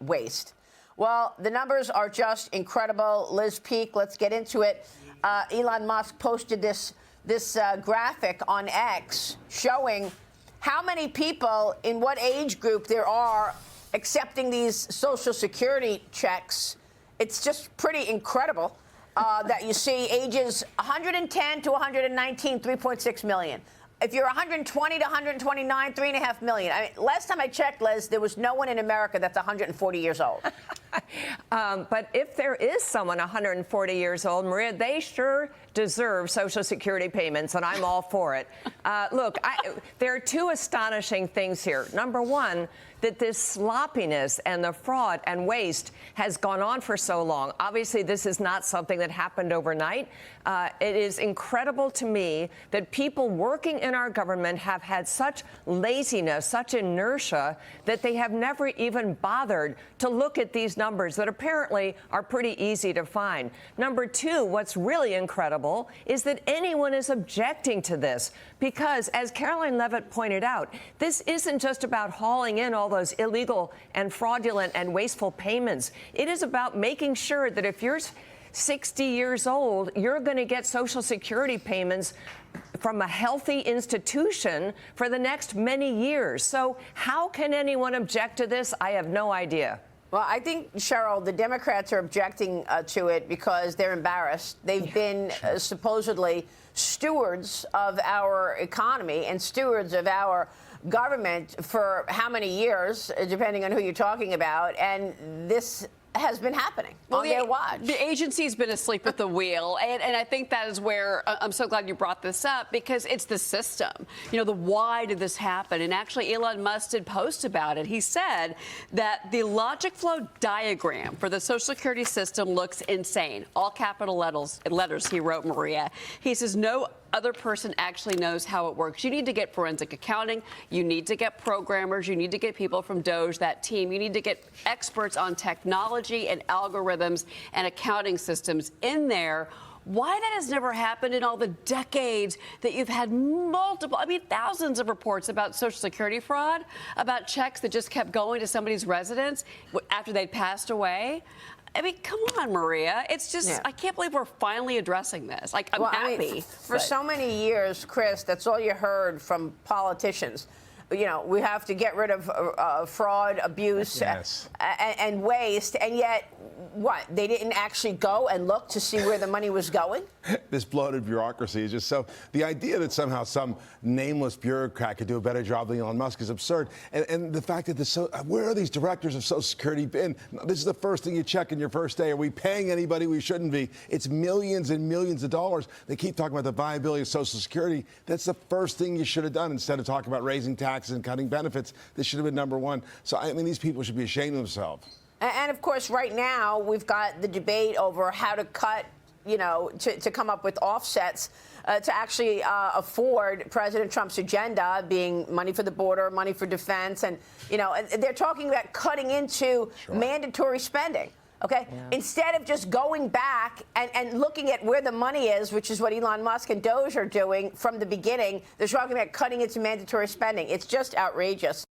waste. Well, the numbers are just incredible. Liz Peek, let's get into it. Elon Musk posted this graphic on X showing how many people in what age group there are accepting these Social Security checks. It's just pretty incredible that you see ages 110 to 119, 3.6 million. If you're 120 to 129, 3.5 million. I mean, last time I checked, Liz, there was no one in America that's 140 years old. But if there is someone 140 years old, Maria, they sure deserve Social Security payments, and I'm all for it. Look, there are two astonishing things here. Number one, that this sloppiness and the fraud and waste has gone on for so long. Obviously, this is not something that happened overnight. It is incredible to me that people working in our government have had such laziness, such inertia, that they have never even bothered to look at these numbers that apparently are pretty easy to find. Number two, what's really incredible is that anyone is objecting to this because, as Caroline Levitt pointed out, this isn't just about hauling in all those illegal and fraudulent and wasteful payments. It is about making sure that if you're 60 years old, you're going to get Social Security payments from a healthy institution for the next many years. So how can anyone object to this? I have no idea. Well, I think, Cheryl, the Democrats are objecting to it because they're embarrassed. They've been supposedly stewards of our economy and stewards of our government for how many years, depending on who you're talking about, and this has been happening on their watch. The agency's been asleep at the wheel, and I think that is where I'm so glad you brought this up, because it's the system. You know, the why did this happen? And actually, Elon Musk did post about it. He said that the logic flow diagram for the Social Security system looks insane. All capital letters, he wrote, Maria. He says no other person actually knows how it works. You need to get forensic accounting. You need to get programmers. You need to get people from Doge, that team. You need to get experts on technology and algorithms and accounting systems in there. Why that has never happened in all the decades that you've had thousands of reports about Social Security fraud, about checks that just kept going to somebody's residence after they'd passed away. I mean, come on, Maria. It's just, I can't believe we're finally addressing this. Like, I'm happy. I mean, for so many years, Chris, that's all you heard from politicians. You know, we have to get rid of fraud, abuse, and waste. And yet, what? They didn't actually go and look to see where the money was going? This bloated bureaucracy is just so... The idea that somehow some nameless bureaucrat could do a better job than Elon Musk is absurd. And the fact that where are these directors of Social Security been? This is the first thing you check in your first day. Are we paying anybody we shouldn't be? It's millions and millions of dollars. They keep talking about the viability of Social Security. That's the first thing you should have done instead of talking about raising taxes and cutting benefits. This should have been number one. So, I mean, these people should be ashamed of themselves. And of course, right now, we've got the debate over how to cut, you know, to come up with offsets to actually afford President Trump's agenda, being money for the border, money for defense. And, you know, they're talking about cutting into mandatory spending. OK, instead of just going back and looking at where the money is, which is what Elon Musk and Doge are doing from the beginning, they're talking about cutting into mandatory spending. It's just outrageous.